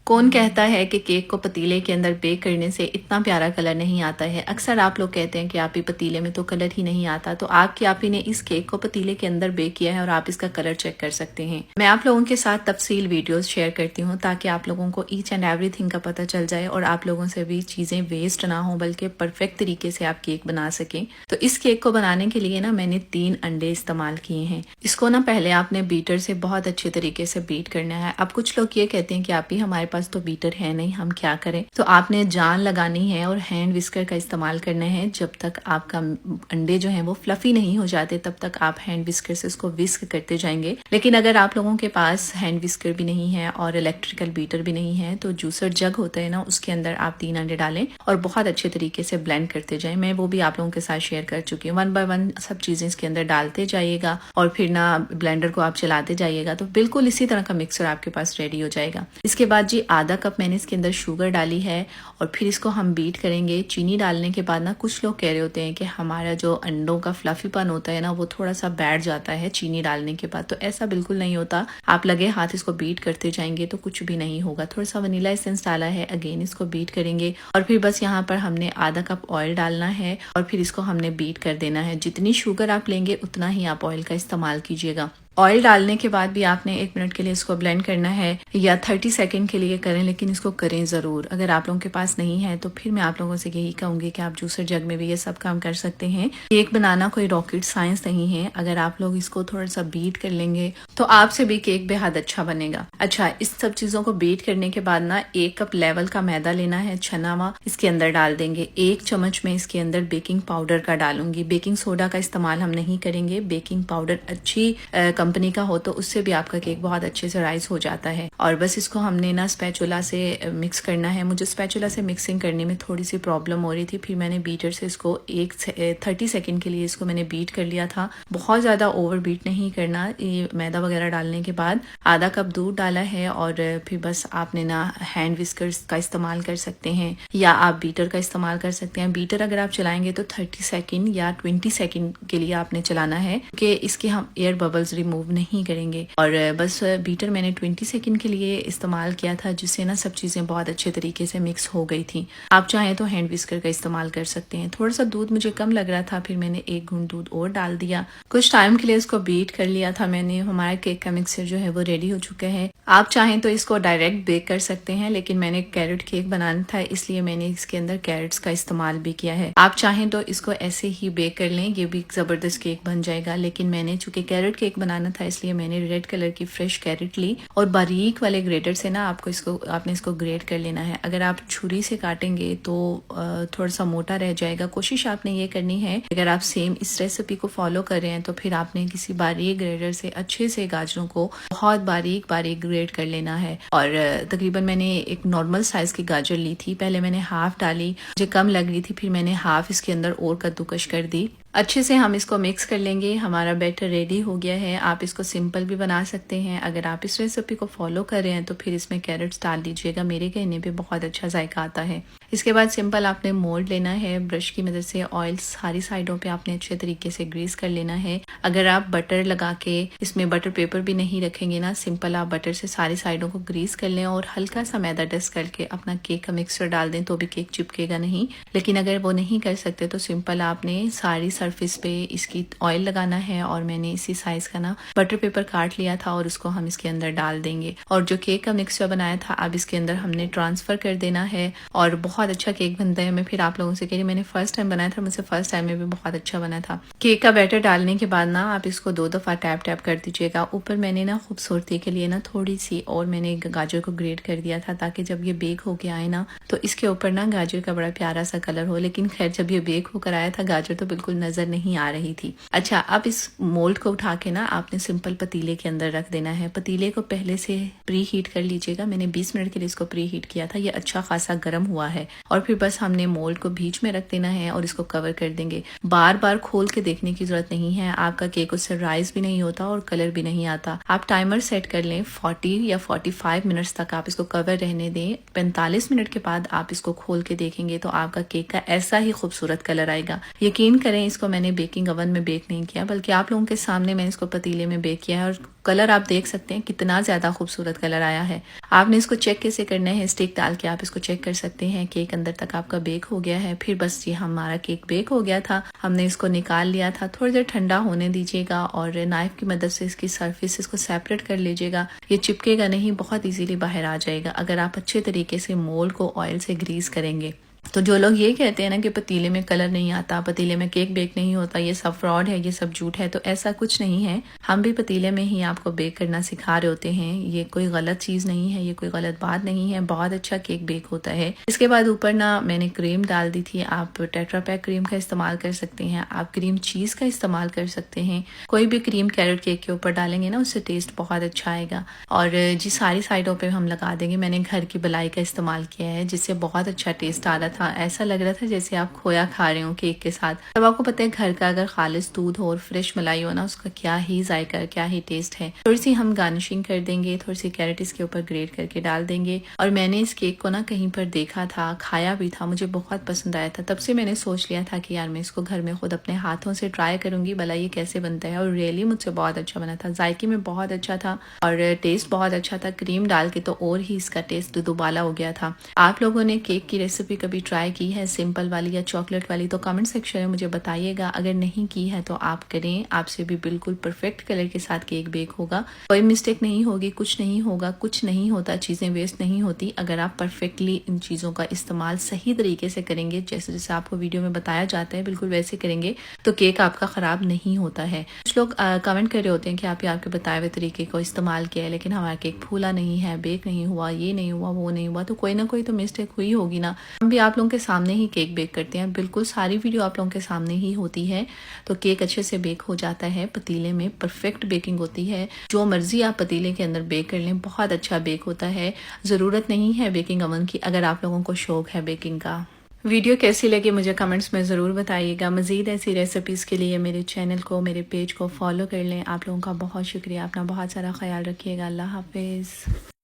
कौन कहता है कि केक को पतीले के अंदर बेक करने से इतना प्यारा कलर नहीं आता है। अक्सर आप लोग कहते हैं कि आप ही पतीले में तो कलर ही नहीं आता, तो आपकी आप ही ने इस केक को पतीले के अंदर बेक किया है और आप इसका कलर चेक कर सकते हैं। मैं आप लोगों के साथ तफसील वीडियोस शेयर करती हूँ ताकि आप लोगों को ईच एंड एवरीथिंग का पता चल जाए और आप लोगों से भी चीज़ें वेस्ट ना हो बल्कि परफेक्ट तरीके से आप केक बना सकें। तो इस केक को बनाने के लिए ना मैंने 3 अंडे इस्तेमाल किए हैं। इसको ना पहले आपने बीटर से बहुत अच्छे तरीके से बीट करना है। अब कुछ लोग ये कहते हैं कि आप ही हमारे पास तो बीटर है नहीं, हम क्या करें। तो आपने जान लगानी है और हैंड विस्कर का इस्तेमाल करना है। जब तक आपका अंडे जो है वो फ्लफी नहीं हो जाते तब तक आप हैंड विस्कर से इसको विस्क करते जाएंगे। लेकिन अगर आप लोगों के पास हैंड विस्कर भी नहीं है और इलेक्ट्रिकल बीटर भी नहीं है तो जूसर जग होता है ना, उसके अंदर आप 3 अंडे डालें और बहुत अच्छे तरीके से ब्लेंड करते जाएं। मैं वो भी आप लोगों के साथ शेयर कर चुकी हूँ। 1 बाय 1 सब चीजें इसके अंदर डालते जाइएगा और फिर ना ब्लेंडर को आप चलाते जाइएगा तो बिल्कुल इसी तरह का मिक्सर आपके पास रेडी हो जाएगा। इसके बाद जी आधा कप मैंने इसके अंदर शुगर डाली है और फिर इसको हम बीट करेंगे। चीनी डालने के बाद ना कुछ लोग कह रहे होते हैं कि हमारा जो अंडों का फ्लफीपन होता है ना वो थोड़ा सा बैठ जाता है चीनी डालने के बाद, तो ऐसा बिल्कुल नहीं होता। आप लगे हाथ इसको बीट करते जाएंगे तो कुछ भी नहीं होगा। थोड़ा सा वनीला एसेंस डाला है, अगेन इसको बीट करेंगे और फिर बस यहाँ पर हमने आधा कप ऑयल डालना है और फिर इसको हमने बीट कर देना है। जितनी शुगर आप लेंगे उतना ही आप ऑयल का इस्तेमाल कीजिएगा। ऑयल डालने के बाद भी आपने 1 मिनट के लिए इसको ब्लेंड करना है या 30 सेकंड के लिए करें, लेकिन इसको करें ज़रूर। अगर आप लोगों के पास नहीं है तो फिर मैं आप लोगों से यही कहूँगी कि आप जूसर जग में भी ये सब काम कर सकते हैं। केक बनाना कोई रॉकेट साइंस नहीं है। अगर आप लोग इसको थोड़ा सा बीट कर लेंगे तो आपसे भी केक बेहद अच्छा बनेगा। अच्छा, इस सब चीज़ों को बीट करने के बाद ना 1 कप लेवल का मैदा लेना है, छना हुआ, इसके अंदर डाल देंगे। 1 चम्मच में इसके अंदर बेकिंग पाउडर का डालूंगी। बेकिंग सोडा का इस्तेमाल हम नहीं करेंगे। बेकिंग पाउडर अच्छी कंपनी का हो तो उससे भी आपका केक बहुत अच्छे से राइज हो जाता है। और बस इसको हमने ना स्पैचुला से मिक्स करना है। मुझे स्पैचुला से मिक्सिंग करने में थोड़ी सी प्रॉब्लम हो रही थी, फिर मैंने बीटर से इसको 30 सेकंड के लिए इसको मैंने बीट कर लिया था। बहुत ज़्यादा ओवर बीट नहीं करना। ये मैदा वगैरह डालने के बाद आधा कप दूध डाला है और फिर बस आपने ना हैंड विस्कर्स का इस्तेमाल कर सकते हैं या आप बीटर का इस्तेमाल कर सकते हैं। बीटर अगर आप चलाएंगे तो 30 सेकंड या 20 सेकंड के लिए आपने चलाना है कि इसके हम एयर बबल्स रिमूव नहीं करेंगे। और बस बीटर मैंने 20 सेकंड के लिए इस्तेमाल किया था जिससे ना सब चीज़ें बहुत अच्छे तरीके से मिक्स हो गई थी। आप चाहें तो हैंड विस्कर का इस्तेमाल कर सकते हैं। थोड़ा सा दूध मुझे कम लग रहा था, फिर मैंने 1 घूंट दूध और डाल दिया। कुछ टाइम के लिए इसको बीट कर लिया था मैंने। हमारा केक का मिक्सर जो है वो रेडी हो चुका है। आप चाहें तो इसको डायरेक्ट बेक कर सकते हैं, लेकिन मैंने कैरेट केक बनाना था इसलिए मैंने इसके अंदर कैरेट्स का इस्तेमाल भी किया है। आप चाहें तो इसको ऐसे ही बेक कर लें, ये भी जबरदस्त केक बन जाएगा। लेकिन मैंने चूंकि कैरेट केक बनाना था इसलिए मैंने रेड कलर की फ्रेश कैरेट ली और बारीक वाले ग्रेटर से ना आपने इसको ग्रेट कर लेना है। अगर आप छुरी से काटेंगे तो थोड़ा सा मोटा रह जाएगा। कोशिश आपने ये करनी है, अगर आप सेम इस रेसिपी को फॉलो कर रहे हैं तो फिर आपने किसी बारीक ग्रेटर से अच्छे से गाजरों को बहुत बारीक बारीक ग्रेट कर लेना है। और तकरीबन मैंने एक नॉर्मल साइज की गाजर ली थी, पहले मैंने हाफ डाली, मुझे कम लग रही थी, फिर मैंने हाफ इसके अंदर और कद्दूकश कर दी। अच्छे से हम इसको मिक्स कर लेंगे। हमारा बैटर रेडी हो गया है। आप इसको सिंपल भी बना सकते हैं। अगर आप इस रेसिपी को फॉलो कर रहे हैं तो फिर इसमें कैरेट्स डाल दीजिएगा, मेरे कहने पे बहुत अच्छा जायका आता है। इसके बाद सिंपल आपने मोल्ड लेना है, ब्रश की मदद से ऑयल सारी साइडों पे आपने अच्छे तरीके से ग्रीस कर लेना है। अगर आप बटर लगा के इसमें बटर पेपर भी नहीं रखेंगे ना, सिंपल आप बटर से सारी साइडों को ग्रीस कर लें और हल्का सा मैदा डस्ट करके अपना केक का मिक्सचर डाल दें तो भी केक चिपकेगा नहीं। लेकिन अगर वो नहीं कर सकते तो सिंपल आपने सारी सरफेस पे इसकी ऑयल लगाना है और मैंने इसी साइज का ना बटर पेपर काट लिया था और उसको हम इसके अंदर डाल देंगे। और जो केक का मिक्सचर बनाया था अब इसके अंदर हमने ट्रांसफर कर देना है और बहुत अच्छा केक बनता है। मैं फिर आप लोगों से कह रही, मैंने फर्स्ट टाइम बनाया था, मुझसे फर्स्ट टाइम में भी बहुत अच्छा बना था। केक का बैटर डालने के बाद ना आप इसको 2 दफा टैप टैप कर दीजिएगा। ऊपर मैंने ना खूबसूरती के लिए ना थोड़ी सी और मैंने गाजर को ग्रेट कर दिया था ताकि जब ये बेक होके आए ना तो इसके ऊपर ना गाजर का बड़ा प्यारा सा कलर हो। लेकिन खैर जब ये बेक होकर आया था गाजर तो बिल्कुल नजर नहीं आ रही थी। अच्छा, अब इस मोल्ड को उठा के ना आपने सिंपल पतीले के अंदर रख देना है। पतीले को पहले से प्री हीट कर लीजिएगा। मैंने 20 मिनट के लिए इसको प्री हीट किया था, ये अच्छा खासा गर्म हुआ है। और फिर बस हमने मोल्ड को बीच में रख देना है और इसको कवर कर देंगे। बार बार खोल के देखने की जरूरत नहीं है, आपका केक उससे राइज भी नहीं होता और कलर भी नहीं आता। आप टाइमर सेट कर लें 40 या 45 मिनट्स तक आप इसको कवर रहने दें। 45 मिनट के बाद आप इसको खोल के देखेंगे तो आपका केक का ऐसा ही खूबसूरत कलर आएगा। यकीन करें, इसको इसको मैंने बेकिंग ओवन में बेक नहीं किया, बल्कि आप लोगों के सामने मैंने इसको पतीले में बेक किया है। और कलर आप देख सकते हैं कितना ज़्यादा खूबसूरत कलर आया है। आपने इसको चेक कैसे करना है, स्टिक डाल के आप इसको चेक कर सकते हैं। केक अंदर तक आपका बेक हो गया है। फिर बस ये हमारा केक बेक हो गया था, हमने इसको निकाल लिया था। थोड़ी देर ठंडा होने दीजिएगा और नाइफ की मदद से इसकी सरफेस इसको सेपरेट कर लीजिएगा। ये चिपकेगा नहीं, बहुत इजीली बाहर आ जाएगा अगर आप अच्छे तरीके से मोल्ड को ऑयल से ग्रीस करेंगे। तो जो लोग ये कहते हैं ना कि पतीले में कलर नहीं आता, पतीले में केक बेक नहीं होता, ये सब फ्रॉड है, ये सब झूठ है, तो ऐसा कुछ नहीं है। हम भी पतीले में ही आपको बेक करना सिखा रहे होते हैं। ये कोई गलत चीज़ नहीं है, ये कोई गलत बात नहीं है। बहुत अच्छा केक बेक होता है। इसके बाद ऊपर ना मैंने क्रीम डाल दी थी। आप टेट्रा पैक क्रीम का इस्तेमाल कर सकते हैं, आप क्रीम चीज़ का इस्तेमाल कर सकते हैं। कोई भी क्रीम कैरेट केक के ऊपर डालेंगे ना, उससे टेस्ट बहुत अच्छा आएगा। और जी सारी साइडों पर हम लगा देंगे। मैंने घर की मलाई का इस्तेमाल किया है, जिससे बहुत अच्छा टेस्ट आ रहा था। ऐसा लग रहा था जैसे आप खोया खा रहे हो केक के साथ। तब आपको पता है घर का अगर खालिस दूध हो और फ्रेश मलाई हो ना, उसका क्या ही जायका, क्या ही टेस्ट है। थोड़ी सी हम गार्निशिंग कर देंगे, थोड़ी सी कैरेट इसके ऊपर ग्रेट करके डाल देंगे। और मैंने इस केक को ना कहीं पर देखा था, खाया भी था, मुझे बहुत पसंद आया था। तब से मैंने सोच लिया था कि यार मैं इसको घर में खुद अपने हाथों से ट्राई करूंगी, भला ये कैसे बनता है। और रियली मुझसे बहुत अच्छा बना था, जायके में बहुत अच्छा था और टेस्ट बहुत अच्छा था। क्रीम डाल के तो और ही इसका टेस्ट दुबाला हो गया था। आप लोगों ने केक की रेसिपी कभी ट्राई की है, सिंपल वाली या चॉकलेट वाली, तो कमेंट सेक्शन में मुझे बताइएगा। अगर नहीं की है तो आप करें, आपसे भी बिल्कुल परफेक्ट कलर के साथ केक बेक होगा। कोई मिस्टेक नहीं होगी, कुछ नहीं होगा, कुछ नहीं होता, चीज़ें वेस्ट नहीं होती अगर आप परफेक्टली इन चीज़ों का इस्तेमाल सही तरीके से करेंगे। जैसे जैसे आपको वीडियो में बताया जाता है बिल्कुल वैसे करेंगे तो केक आपका ख़राब नहीं होता है। कुछ लोग कमेंट कर रहे होते हैं कि आपके बताए हुए तरीके को इस्तेमाल किया है लेकिन हमारा केक फूला नहीं है, बेक नहीं हुआ, ये नहीं हुआ, वो नहीं हुआ। तो कोई ना कोई तो मिस्टेक हुई होगी ना। हम भी आप लोगों के सामने ही केक बेक करते हैं, बिल्कुल सारी वीडियो आप लोगों के सामने ही होती है। तो केक अच्छे से बेक हो जाता है पतीले में, परफेक्ट बेकिंग होती है। जो मर्जी आप पतीले के अंदर बेक कर लें, बहुत अच्छा बेक होता है। ज़रूरत नहीं है बेकिंग ओवन की अगर आप लोगों को शौक है बेकिंग का। वीडियो कैसी लगी मुझे कमेंट्स में ज़रूर बताइएगा। मज़ीद ऐसी रेसिपीज़ के लिए मेरे चैनल को, मेरे पेज को फॉलो कर लें। आप लोगों का बहुत शुक्रिया। अपना बहुत सारा ख्याल रखिएगा। अल्लाह हाफिज़।